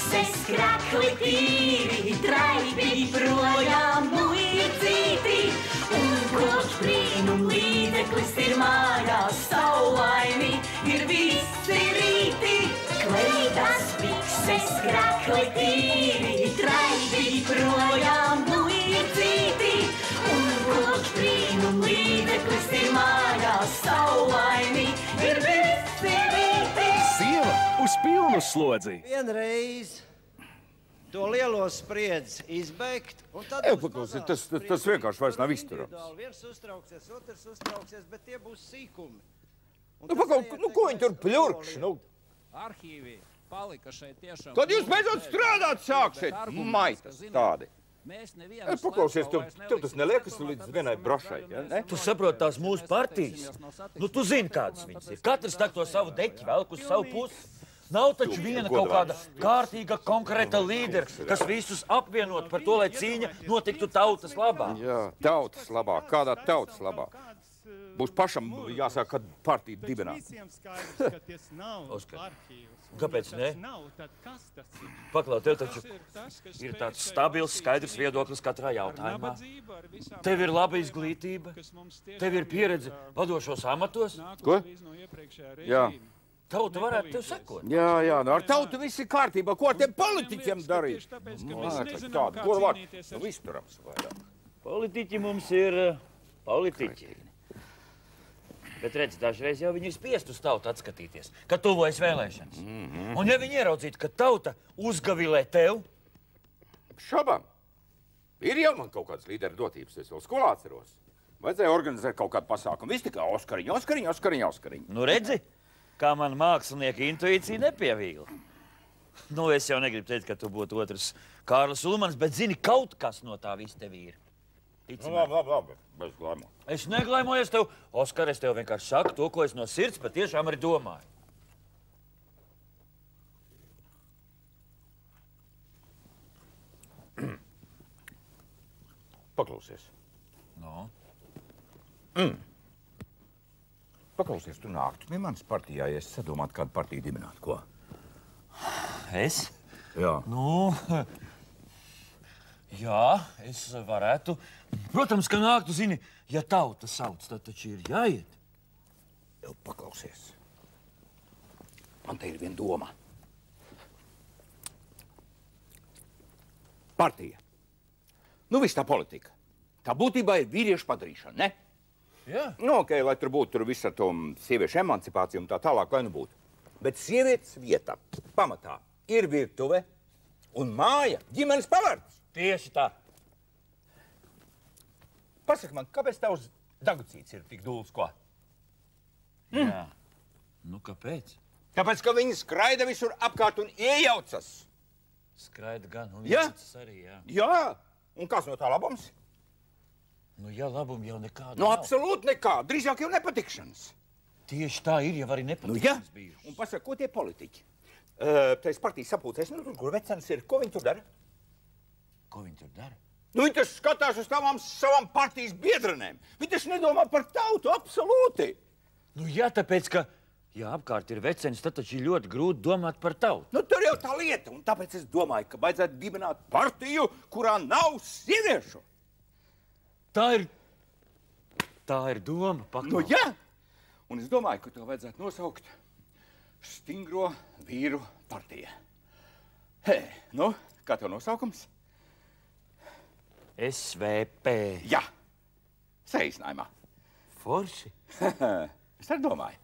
bikses, krakli tīri, draibi projām muicīti. Un kopš brīnum līdzeklis ir mājās, saulaini ir visi rīti. Kleitas bikses, krakli tīri, draibi projām muicīti. Un kopš brīnum līdzeklis ir mājās, saulaini ir visi rīti. Sieva uz pilnu slodzi. Vienreiz to lielo spriedzi izbeigt, un tad paklausies, tas vienkārši vairs nav izturams. Viens uztrauksies, otrs uztrauksies, bet tie būs sīkumi. Ko viņi tur pļurkš? Arhīvi palika šeit tiešām... Kad jūs beidzot strādāt sāksiet, maitas tādi. Paklausies, tev tas neliekas līdz vienai brošai, ja, ne? Tu saproti tās mūsu partijas? Nu, tu zini, kādas viņas ir. Katrs tak to savu deķi velk uz savu pusi. Nav taču viena kaut kāda kārtīga, konkrēta līdera, kas visus apvienot par to, lai cīņa notiktu tautas labā. Jā, tautas labā. Kādā tautas labā? Būs pašam jāsāk, kad partiju dibināt. Oskar, kāpēc ne? Paklau, tev taču ir tāds stabils, skaidrs viedoklis katrā jautājumā. Tev ir laba izglītība, tev ir pieredze vadošos amatos. Ko? Jā. Tauta varētu tev sekot. Jā, nu ar tautu viss ir kārtībā. Ko ar tiem politiķiem darīt? Tādu, ko var? Nu, izturams vairāk. Politiķi mums ir politiķi. Bet redz, dažreiz jau viņi ir spiest uz tautu atskatīties, kad tuvojas vēlēšanas. Un ja viņi ieraudzītu, ka tauta uzgavilē tev... Šabam. Ir jau man kaut kādas līderu dotības, es vēl skolā atceros. Vajadzēja organizēt kaut kādu pasākumu. Viss tikai Oskariņi. Nu redzi, kā man mākslinieka intuīcija nepievīla. Nu, es jau negribu teikt, ka tu būtu otrs Kārlis Ulmans, bet zini, kaut kas no tā viss tev ir. Labi. Bez glaimo. Es neglaimojos tev, Oskar, es tev vienkārši saku to, ko es no sirds patiešām arī domāju. Paklausies. No? Paklausies, tu nāktu pie manas partijā, ja es sadomātu, kādu partiju dibināt, ko? Es? Jā. Nu, jā, es varētu. Protams, ka nāktu, zini, ja tauta sauc, tad taču ir jāiet. Jau paklausies. Man te ir viena doma. Partija. Nu, viss tā politika. Tā būtībā ir vīriešu padarīšana, ne? Jā. Nu, ok, lai tur būtu tur viss ar to sieviešu emancipāciju un tā tālāk, lai nu būtu. Bet sievietes vieta pamatā ir virtuve un māja, ģimenes pavards. Tieši tā. Pasaki man, kāpēc tavs dagucīts ir tik dūls, ko? Jā. Nu, kāpēc? Tāpēc, ka viņi skraida visur apkārt un iejaucas. Skraida gan, un Jā. iejaucas arī, jā. Jā, un kas no tā labums? Nu, jā, labumu jau nekādu Nu, nav. absolūti nekā, drīzāk jau nepatikšanas. Tieši tā ir, jau arī Nu, jā, nepatikšanas bijušas. un pasaka, ko tie politiķi? Tais partijas sapulcēs, nu, kur vecens ir, ko viņi tur dara? Ko viņi tur dara? Nu, viņi taču skatās uz savām partijas biedrenēm. Viņi taču nedomā par tautu, absolūti. Nu, jā, tāpēc, ka, ja apkārt ir vecenis, tad taču ir ļoti grūti domāt par tautu. Nu, tur jau tā lieta, un tāpēc es domāju, ka vajadzētu dibināt partiju, kurā nav sieviešu. Tā ir doma, paklau. Nu, jā, un es domāju, ka to vajadzētu nosaukt Stingro vīru partija. Hei, nu, kā tev nosaukums? SVP. Jā, saīsinājumā. Forši. Es arī domāju.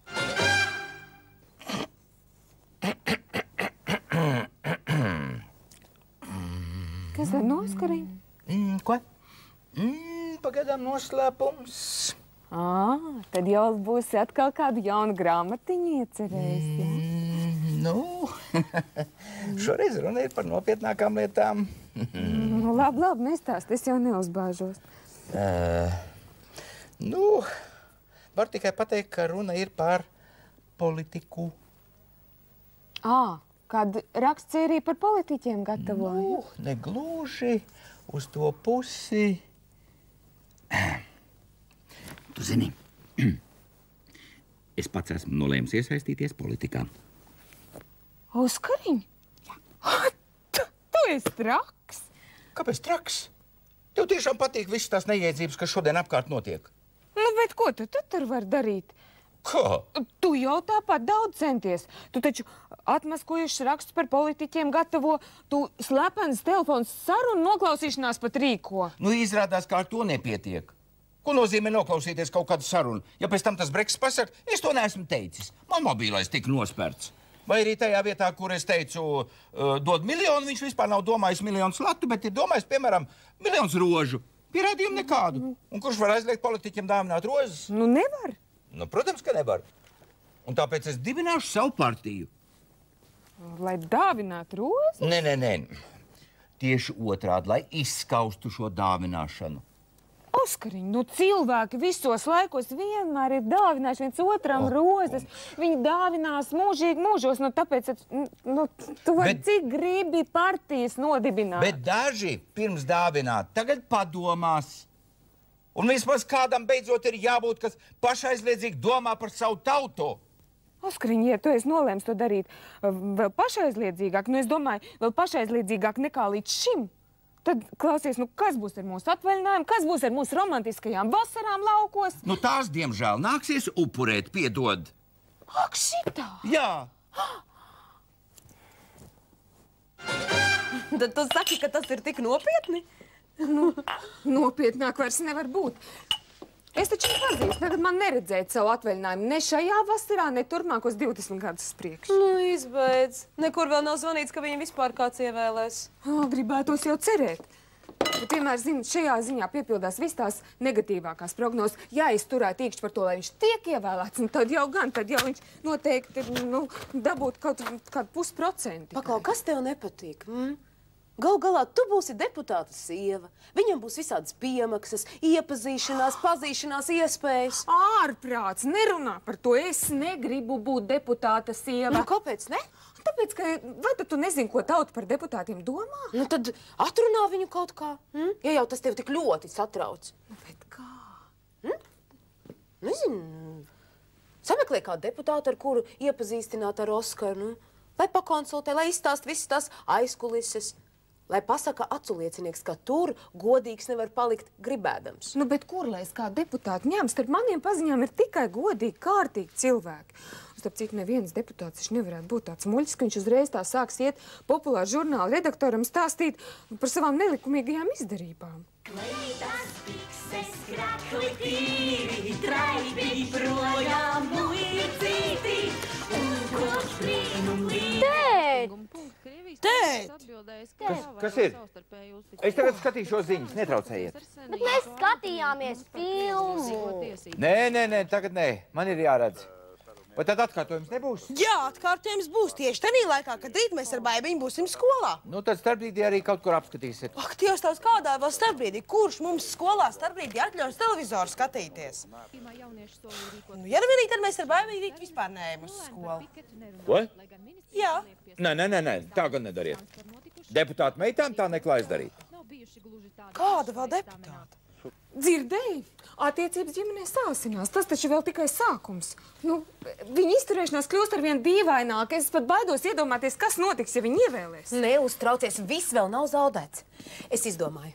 Kas tad noskariņ? Ko? Pagaidām noslēpums. Tad jau būsi atkal kādu jaunu grāmatiņu iecerējis, jā? Nu, šoreiz runa ir par nopietnākām lietām. Nu, labi, nestāst, es jau neuzbāžos. Nu, var tikai pateikt, ka runa ir par politiku. Kādu rakstsēriju par politiķiem gatavoju? Nu, negluži uz to pusi. Tu zini, es pats esmu nolēmis iesaistīties politikā. Oskariņ? Jā. esi traks. Kāpēc traks? Tev tiešām patīk visas tās neiedzības, kas šodien apkārt notiek. Nu, bet ko tu tur var darīt? Kā? Tu jau tāpat daudz centies. Tu taču atmaskojušas rakstus par politiķiem gatavo, tu slepenas telefons sarunu noklausīšanās pat rīko. Nu, izrādās, kā ar to nepietiek. Ko nozīmē noklausīties kaut kādu sarunu? Ja pēc tam tas Breks pasaka, es to neesmu teicis. Man mobilais tika nosperts. Vai arī tajā vietā, kur es teicu, dod miljonu, viņš vispār nav domājis miljonus latu, bet ir domājis, piemēram, miljonus rožu. Pierādījumu nekādu. Un kurš var aizliegt politiķiem dāvināt rozes? Nu, nevar. Nu, protams, ka nevar. Un tāpēc es dibināšu savu partiju. Lai dāvinātu rozi? Nē. Tieši otrādi, lai izskaustu šo dāvināšanu. Oskariņ, nu cilvēki visos laikos vienmēr ir dāvinājuši viens otram rozes. Viņi dāvinās mūžīgi mūžos, nu tāpēc, tu vari cik gribi partijas nodibināt. Bet daži pirms dāvināt tagad padomās. Un vismaz kādam beidzot ir jābūt, kas pašaizliedzīgi domā par savu tautu. Oskariņ, ja tu esi nolēms to darīt vēl pašaizliedzīgāk, nu es domāju, vēl pašaizliedzīgāk nekā līdz šim, tad klausies, nu kas būs ar mūsu atvaļinājumu, kas būs ar mūsu romantiskajām vasarām laukos? Nu tās, diemžēl, nāksies upurēt, piedod. Ak, šitā! Jā! Tad tu saki, ka tas ir tik nopietni? Nu, nopietnāk vairs nevar būt. Es taču pazīstu, tagad man neredzēt savu atvaļinājumu ne šajā vasarā, ne turpmākos 20 gadus priekš. Nu, izbeidz. Nekur vēl nav zvanīts, ka viņam vispār kāds ievēlēs. Gribētos jau cerēt. Bet vienmēr, zinu, šajā ziņā piepildās viss tās negatīvākās prognozes. Ja es turētu īkšķi par to, lai viņš tiek ievēlēts, tad jau viņš noteikti dabūt kaut kādu 0,5%. Paklau, kas tev nepatīk? Galu galā, tu būsi deputāta sieva. Viņam būs visādas piemaksas, iepazīšanās, pazīšanās iespējas. Ārprāts, nerunā par to. Es negribu būt deputāta sieva. Nu, kāpēc ne? Tāpēc, ka vai tu nezini, ko tauta par deputātiem domā? Nu, tad atrunā viņu kaut kā. Ja jau tas tevi tik ļoti satrauc. Nu, bet kā? Nezinu. Sameklē kādu deputātu, ar kuru iepazīstināt ar Oskaru. Lai pakonsultē, lai izstāst visas tās aizkulises. Lai pasaka aculiecinieks, ka tur godīgs nevar palikt gribēdams. Nu, bet kur, lai es kā deputāti ņem? Starp maniem paziņām ir tikai godīgi, kārtīgi cilvēki. Starp citu, neviens deputāts viņš nevarētu būt tāds muļķis, ka viņš uzreiz tā sāks iet populāru žurnālu redaktoram stāstīt par savām nelikumīgajām izdarībām. Kleitas, pikses, krakli tīri, traibi projām muļcīti, un koč brīnum līdzi. Tēt! Kas ir? Es tagad skatīšos ziņas, netraucējiet. Bet mēs skatījāmies filmu. Nē, tagad nē. Man ir jāredz. Vai tad atkārtojums nebūs? Jā, atkārtojums būs tieši tādā laikā, kad rīt mēs ar Baibiņu būsim skolā. Nu, tad starpbrīdī arī kaut kur apskatīsiet. Ak, Dievs tavs, kādā vēl starpbrīdī? Kurš mums skolā starpbrīdī atļaus televizoru skatīties? Nu, ja nu vienīgi, tad mēs ar Baibiņu rīt vispār neejam uz skolu. Ko? Jā. Nē, tā gan nedariet. Deputātu meitām tā neklājas darīt. Kāda vēl deputāta? Dzirdēji? Attiecības ģimenē sāsinās. Tas taču vēl tikai sākums. Nu, viņa izturēšanās kļūst arvien dīvaināk. Es pat baidos iedomāties, kas notiks, ja viņi ievēlēs. Neuztraucies, viss vēl nav zaudēts. Es izdomāju,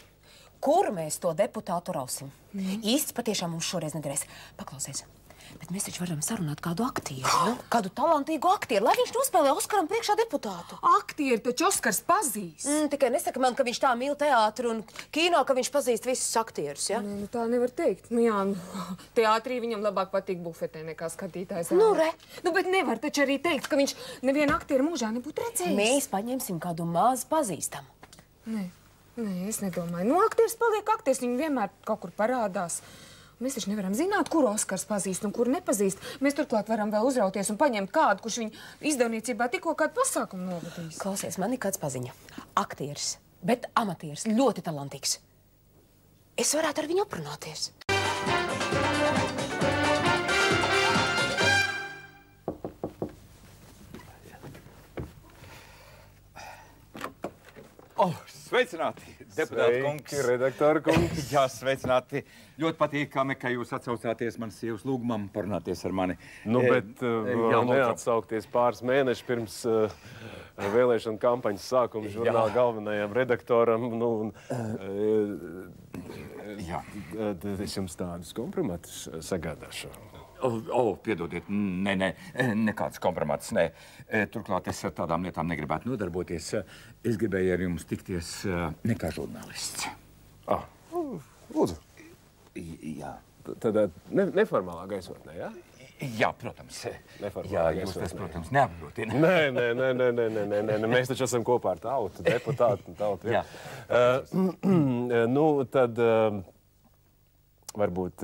kur mēs to deputātu rausim. Īsts patiešām mums šoreiz nedarēs. Paklausies. Bet mēs taču varam sarunāt kādu aktieru, kādu talantīgu aktieru, lai viņš nospēlē Oskaram priekšā deputātu. Aktieri taču Oskars pazīst. Tikai nesaka man, ka viņš tā mīl teātru un kino, ka viņš pazīst visus aktierus, ja? Nu, tā nevar teikt. Nu, jā, teātrī viņam labāk patīk bufetē nekā skatītājs. Nu, re. Nu, bet nevar taču arī teikt, ka viņš nevienu aktieru mūžā nebūtu redzējis. Mēs paņemsim kādu maz pazīstamu. Nē, es nedomāju. Nu, aktieris paliek aktieris, viņi vienmēr kaut kur parādās. Mēs taču nevaram zināt, kuru Oskars pazīst un kuru nepazīst. Mēs turklāt varam vēl uzrauties un paņemt kādu, kurš viņu izdevniecībā tikko kādu pasākumu novadīs. Klausies, man ir kāds paziņa. Aktieris, bet amatieris, ļoti talantīgs. Es varētu ar viņu aprunāties. Sveicināti, deputāta kungs. Sveiki, redaktora kungs. Jā, sveicināti. Ļoti patīkami, ka jūs atsaucāties manas sievas lūgumam parunāties ar mani. Nu, bet neatsaukties pāris mēnešus pirms ar vēlēšanu kampaņas sākumu žurnāla galvenajam redaktoram. Es jums tādus kompromatus sagādāšu. Piedodiet, nekāds kompromats, nē. Turklāt es ar tādām lietām negribētu nodarboties. Es gribēju ar jums tikties nekā žurnālists. Lūdzu. Jā. Tad neformālā gaisotnē, jā? Jā, protams. Jā, jūs tas, protams, neapgrotina. Nē, mēs taču esam kopā ar tautu, deputātu un tautu. Jā. Tad varbūt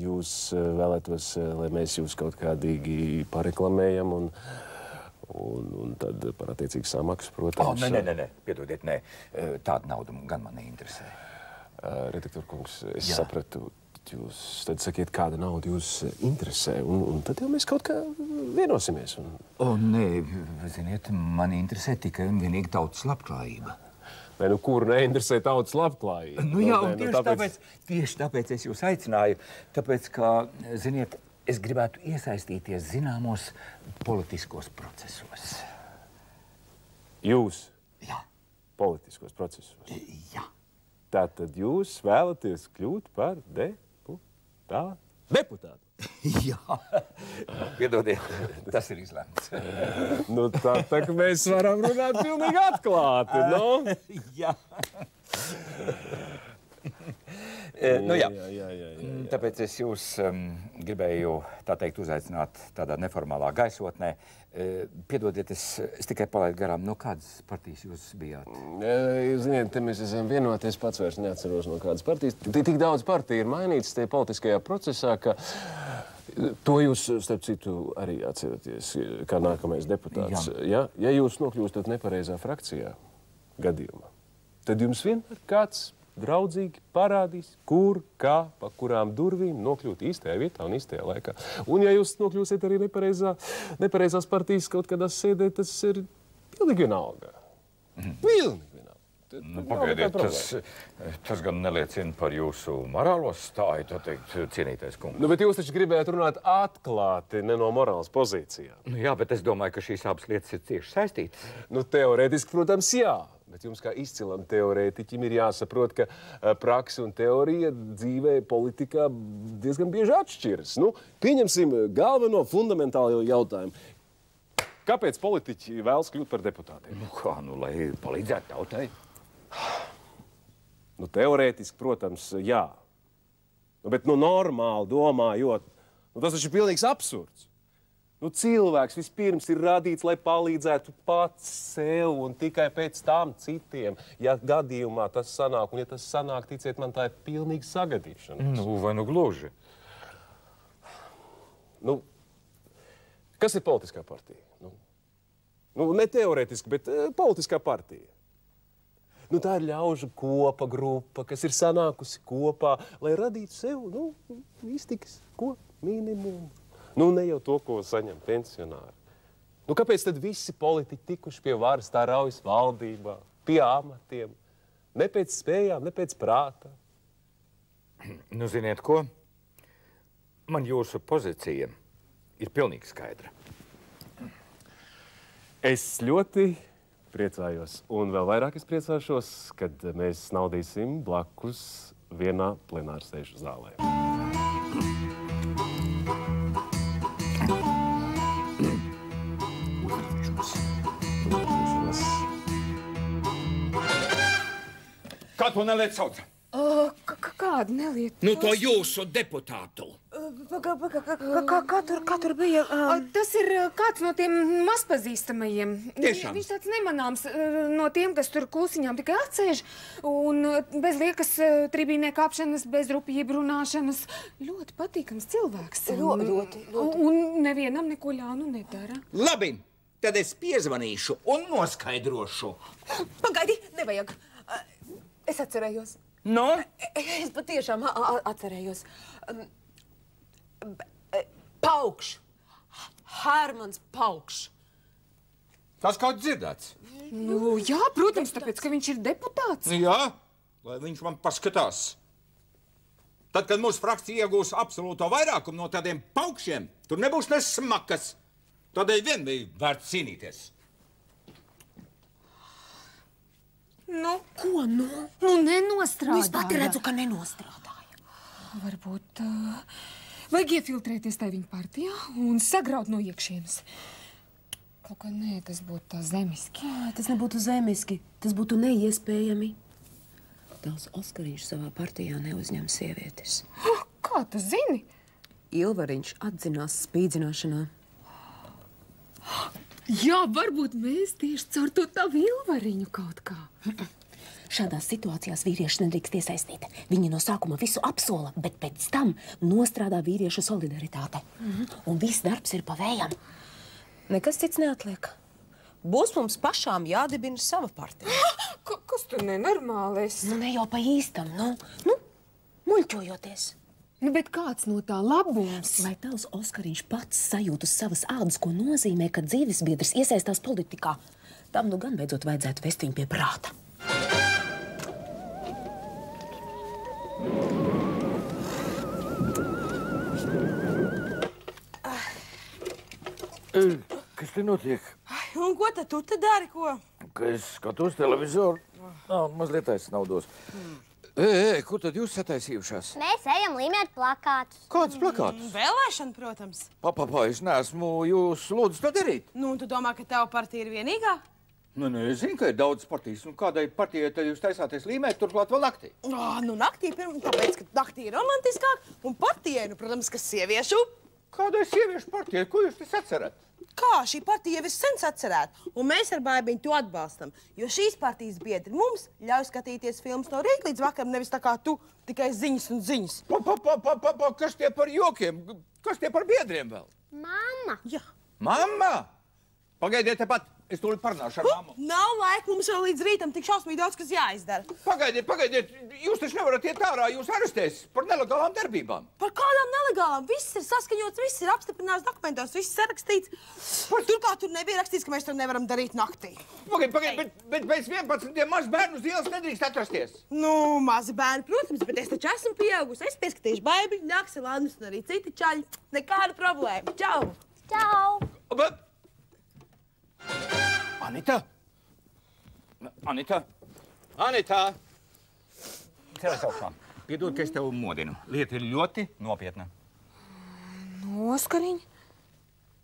jūs vēlētos, lai mēs jūs kaut kādīgi pareklamējam un tad par attiecīgu samaksu, protams. Nē, piedodiet, nē. Tāda nauda gan man neinteresē. Redaktor kungs, es sapratu. Jūs tad sakiet, kāda nauda jūs interesē, un tad jau mēs kaut kā vienosimies. Nē, ziniet, mani interesē tikai un vienīgi tautas labklājība. Nē, kuru neinteresē tautas labklājība? Jā, un tieši tāpēc es jūs aicināju, tāpēc, ka, ziniet, es gribētu iesaistīties zināmos politiskos procesos. Jūs? Jā. Politiskos procesos? Jā. Tātad jūs vēlaties kļūt par deputātu? Jā. Piedodiet, tas ir izlēmts. Tā ka mēs varam runāt pilnīgi atklāti, no? Jā. Tāpēc es jūs gribēju, tā teikt, uzaicināt tādā neformālā gaisotnē. Piedodiet, es tikai palaidu garām, no kādas partijas jūs bijāt? Ziniet, te mēs esam vienoties, pats vairs neatceros no kādas partijas. Tik daudz partiju ir mainītas tajā politiskajā procesā, ka to jūs, starp citu, arī atceraties, kā nākamais deputāts. Ja jūs nokļūstat nepareizā frakcijā gadījumā, tad jums vienmēr kāds draudzīgi parādīs, kur, kā, pa kurām durvīm nokļūt īstajā vietā un īstajā laikā. Un ja jūs nokļūsiet arī nepareizās partijas kaut kādā sēdē, tas ir pilnīgi vienalga. Pilnīgi vienalga. Pagaidiet, tas gan neliecina par jūsu morālo stāju, tā teikt, cienītais kungs. Bet jūs taču gribētu runāt atklāti, ne no morālas pozīcijām. Jā, bet es domāju, ka šīs abas lietas ir cieši saistītas. Teorētiski, protams, jā. Bet jums kā izcilam teorētiķim ir jāsaprot, ka praksa un teorija dzīvē politikā diezgan bieži atšķiras. Pieņemsim galveno fundamentālo jautājumu. Kāpēc politiķi vēlas kļūt par deputātiem? Lai palīdzētu tautai. Teorētiski, protams, jā. Bet normāli domājot, tas taču ir pilnīgs absurds. Cilvēks vispirms ir radīts, lai palīdzētu pats sev un tikai pēc tam citiem. Ja gadījumā tas sanāk, un ja tas sanāk, ticiet man, tā ir pilnīgi sagadīšana. Vai gluži? Kas ir politiskā partija? Ne teorētiski, bet politiskā partija. Tā ir ļaužu kopa grupa, kas ir sanākusi kopā, lai radītu sev, iztikas, minimumu. Ne jau to, ko saņem pensionāri. Kāpēc tad visi politiķi tikuši pie varas tā raujas valdībā, pie amatiem? Ne pēc spējām, ne pēc prāta. Ziniet ko? Man jūsu pozīcija ir pilnīgi skaidra. Es ļoti priecājos, un vēl vairāk es priecāšos, kad mēs snaudīsim blakus vienā plenārsēžu zālē. Kā to neliet sauc? Kādu neliet? To jūsu deputātu. Kā tur bija? Tas ir kāds no tiem mazpazīstamajiem. Tiešām? Viņš tāds nemanāms no tiem, kas tur klusiņām tikai atsēž un bez liekas tribīnē kāpšanas, bez rupjību runāšanas. Ļoti patīkams cilvēks. Ļoti. Un nevienam neko ļaunu nedara. Labi, tad es piezvanīšu un noskaidrošu. Pagaidi, nevajag. Es atcerējos. Es patiešām atcerējos. Paukš. Hermans Paukš. Tas kaut dzirdēts? Jā, protams, tāpēc, ka viņš ir deputāts. Jā, lai viņš man paskatās. Tad, kad mūsu frakcija iegūs absolūto vairākumu no tādiem paukšiem, tur nebūs ne smakas. Tādēļ vien bija vērts cīnīties. Ko, nu? Nu, nenostrādāja. Es pati redzu, ka nenostrādāja. Varbūt vajag iefiltrēties tai viņa partijā un sagraut no iekšienes. Kaut kā nē, tas būtu tā zemiski. Tas nebūtu zemiski, tas būtu neiespējami. Tavs Oskariņš savā partijā neuzņem sievietes. Kā tu zini? Ilvariņš atzinās spīdzināšanā. Jā, varbūt mēs tieši caur to tavu Ilvariņu kaut kā. Šādās situācijās vīrieši nedrīkst iesaistīt. Viņi no sākuma visu apsola, bet pēc tam nostrādā vīriešu solidaritāte. Un viss darbs ir pa vējam. Nekas cits neatliek. Būs mums pašām jādibina sava partija. Kas tu nenormālies? Nu, ne jau pa īstam, nu, muļķojoties. Nu, bet kāds no tā labums? Lai tavs Oskariņš pats sajūt uz savas ādas, ko nozīmē, ka dzīvesbiedrs iesaistās politikā. Tam nu gan beidzot vajadzētu vest viņu pie prāta. Kas te notiek? Un ko tad tu te dari, ko? Ka es skatos televizoru. Mazliet aizsnaudos. Ko tad jūs sataisījušās? Mēs ejam līmēt plakātus. Kāds plakātus? Vēlēšana, protams. Es neesmu jūs lūdzu to darīt. Nu, un tu domā, ka tava partija ir vienīgā? Nu, es zinu, ka ir daudz partijas. Nu, kādai partijai tad jūs taisāties līmēt, turklāt vēl naktī? Nu, naktī, tāpēc, ka naktī ir romantiskāk. Un partijai, nu, protams, ka sieviešu. Kādai sieviešu partijai? Ko jūs tas atcerat? Kā? Šī partija jau es sen atcerētu. Un mēs ar Baibiņu to atbalstam. Jo šīs partijas biedri mums ļauj skatīties filmas no rīta līdz vakaram, nevis tā kā tu, tikai ziņas un ziņas. Kas tie par jokiem? Kas tie par biedriem vēl? Mamma! Jā. Mamma! Pagaidiet tepat. Es tūlīt parunāšu ar mammu. Nav laika, mums vēl līdz rītam tik šausmīgi daudz, kas jāizdara. Pagaidiet. Jūs taču nevarat iet ārā, jūs arestēs par nelegālām darbībām. Par kādām nelegālām? Viss ir saskaņots, viss ir apstiprināts dokumentos, viss sarakstīts. Turklāt tur nebija rakstīts, ka mēs to nevaram darīt naktī. Pagaidiet, bet pēc 11 maz bērnu uz ielas nedrīkst atrasties. Nu, mazi bērni, protams, bet es taču esmu pieaugusi. Es pieskatīšu Baibiņu, Ļaks, Landus un arī citi čaļi. Nekāda problēma. Čau! Čau! Anita! Cēlies augšā. Piedod, ka es tev modinu. Lieta ir ļoti nopietna. Nu, Oskariņ?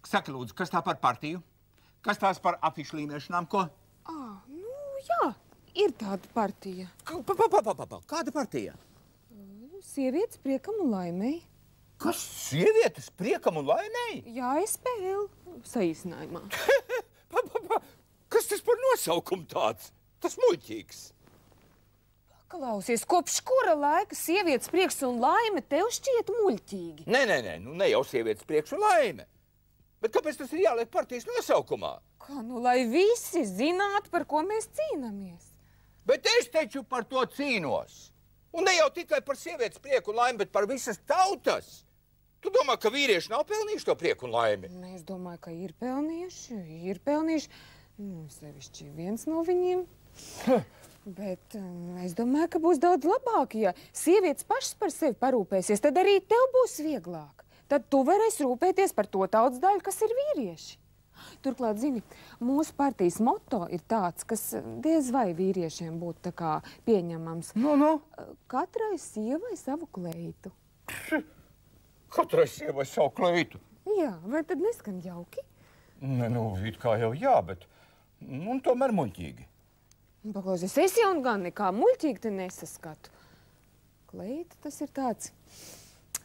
Saki, lūdzu, kas tā par partiju? Kas tās par afišu līmēšanām, ko? Nu, jā, ir tāda partija. Kāda partija? Sievietes priekam un laimei. Kas? Sievietes priekam un laimei? Jā, SPL saīsinājumā. Kas tas par nosaukumu tāds? Tas muļķīgs. Klausies, kopš kura laika sievietes prieks un laime tev šķiet muļķīgi? Nē, nu ne jau sievietes prieks un laime. Bet kāpēc tas ir jāliek partijas nosaukumā? Kā, nu, lai visi zinātu, par ko mēs cīnāmies. Bet es taču par to cīnos. Un ne jau tikai par sievietes prieku un laimi, bet par visas tautas. Tu domā, ka vīrieši nav pelnījuši to prieku un laimi? Es domāju, ka ir pelnījuši. Sevišķi viens no viņiem. Bet es domāju, ka būs daudz labāk, ja sievietes pašas par sevi parūpēsies, tad arī tev būs vieglāk. Tad tu varēsi rūpēties par to tautas daļu, kas ir vīrieši. Turklāt, zini, mūsu partijas moto ir tāds, kas diez vai vīriešiem būtu tā kā pieņemams. Katrai sievai savu kleitu. Katrai sievai savu kleitu? Jā, vai tad neskan jauki? It kā jau jā, bet tomēr muļķīgi. Paklausies, es jau gan nekā muļķīgi te nesaskatu. Kleita, tas ir tāds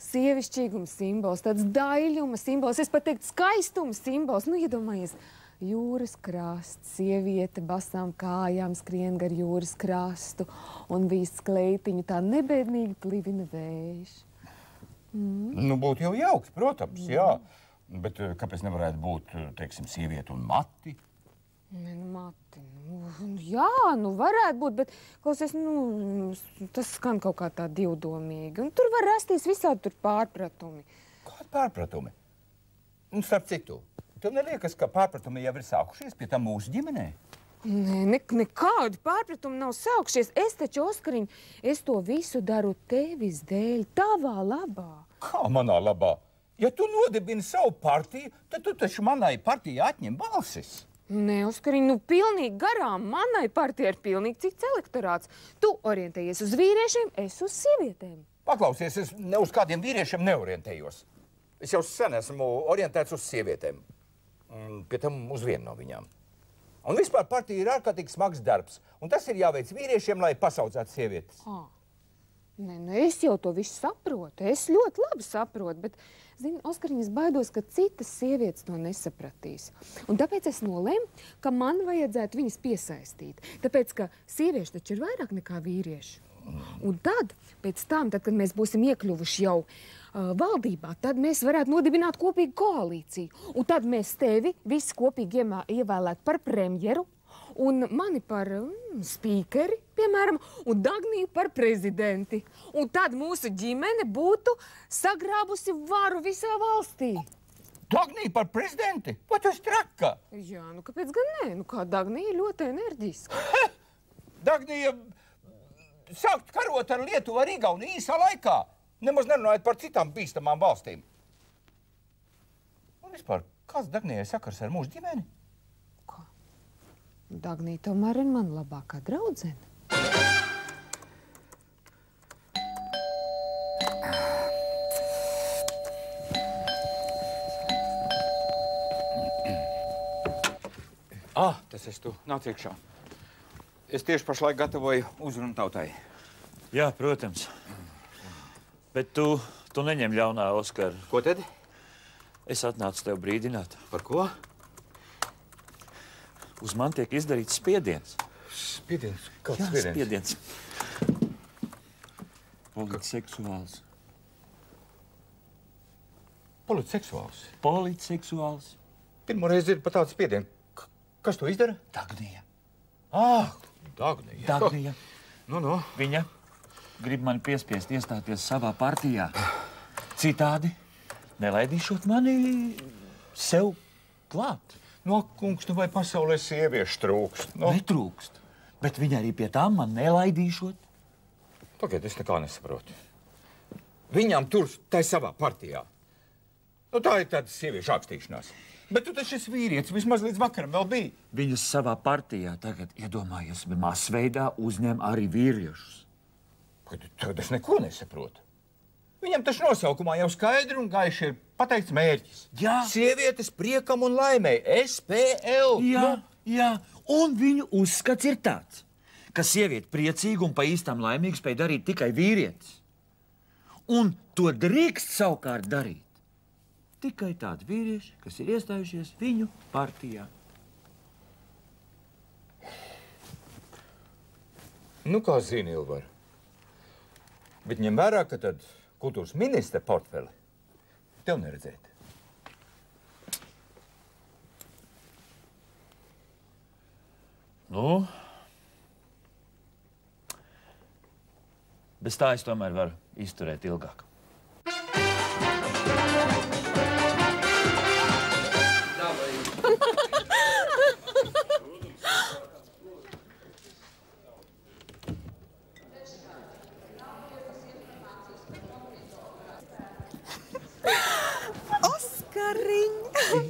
sievišķīguma simbols, tāds daļuma simbols, es pat teiktu skaistuma simbols. Nu, iedomājies, jūras krasts, sieviete basām kājām skrien gar jūras krastu un viss kleitiņu tā nebēdnīgi plivina vējš. Būtu jau jauki, protams, jā. Bet kāpēc nevarētu būt, teiksim, sieviete un mati? Mati, jā, varētu būt, bet, klausies, tas skan kaut kā tā divdomīgi. Un tur var rasties visādi tur pārpratumi. Kādi pārpratumi? Un starp citu, tev neliekas, ka pārpratumi jau ir sākušies pie tam mūsu ģimenē? Nē, nekādi pārpratumi nav sākušies. Es taču, Oskariņ, es to visu daru tevis dēļ, tavā labā. Kā manā labā? Ja tu nodibini savu partiju, tad tu taču manai partijai atņem balsis. Nē, Oskariņ, nu pilnīgi garām. Manai partijai ir pilnīgi cits elektorāts. Tu orientējies uz vīriešiem, es uz sievietēm. Paklausies, es ne uz kādiem vīriešiem neorientējos. Es jau sen esmu orientēts uz sievietēm. Pie tam uz vienu no viņām. Un vispār partija ir ārkārtīgi smags darbs. Un tas ir jāveic vīriešiem, lai pasaudzētu sievietes. Nē, es jau to visu saprotu. Es ļoti labi saprotu, bet, zini, Oskariņ, es baidos, ka citas sievietes to nesapratīs. Un tāpēc es nolēmu, ka man vajadzētu viņas piesaistīt. Tāpēc, ka sievieši taču ir vairāk nekā vīrieši. Un tad, pēc tam, kad mēs būsim iekļuvuši jau valdībā, tad mēs varētu nodibināt kopīgu koalīciju. Un tad mēs tevi visi kopīgi ievēlētu par premjeru, un mani par spīkeri, piemēram, un Dagniju par prezidenti. Un tad mūsu ģimene būtu sagrābusi varu visā valstī. Dagnija par prezidenti? Vai tu esi traka? Jā, nu kāpēc gan nē? Nu kā Dagnija ļoti enerģiska. Dagnija sākt karot ar Lietuvu ar Igauniju īsā laikā. Nemaz nerunājot par citām bīstamām valstīm. Un vispār, kāds Dagnijai sakars ar mūsu ģimeni? Kā? Dagnija tomēr ir man labākā draudzene. Tas esi tu. Nāc iekšā. Es tieši pašlaik gatavoju uzrunu tautai. Jā, protams. Bet tu neņem ļaunā, Oskar. Ko tad? Es atnācu tev brīdināt. Par ko? Uz man tiek izdarīts spiediens. Spiediens? Kāds Jā, spiediens? Politseksuāls. Politseksuāls? Politseksuāls. Pirmo reizi dzirdu par tādu spiedienu. Kas to izdara? Dagnija. Dagnija. Dagnija. Nu. Viņa grib mani piespiest iestāties savā partijā. Citādi nelaidīšot mani sev klāt. Kungs, nu vai pasaulē sieviešu trūkst? Netrūkst, bet viņa arī pie tām man nelaidīšot. Pagaid, es nekā nesaprotu. Viņām tur, tai savā partijā. Nu, tā ir tāda sieviešu ākstīšanās. Bet tu taču esi vīrietis, vismaz līdz vakaram vēl bija. Viņas savā partijā tagad, iedomājies, masveidā uzņem arī vīriešus. Tagad es neko nesaprotu. Viņam taču nosaukumā jau skaidri un gaiši ir pateikts mērķis. Jā. Sievietes priekam un laimei. SPL. Jā. Un viņu uzskats ir tāds, ka sieviete priecīga un pa īstām laimīga spēj darīt tikai vīrietis. Un to drīkst savukārt darīt tikai tādi vīrieši, kas ir iestājušies viņu partijā. Nu, kā zini, Ilvar. Bet ņem vērā, ka tad kultūras ministra portfeli tev neredzēt. Nu, bez tā es tomēr varu izturēt ilgāk.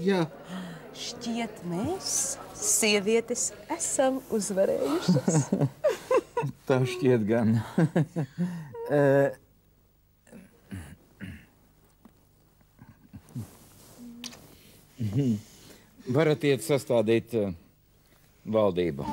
Jā. Šķiet, mēs, sievietes, esam uzvarējušas. Tā šķiet gan. Varat iet sastādīt valdību.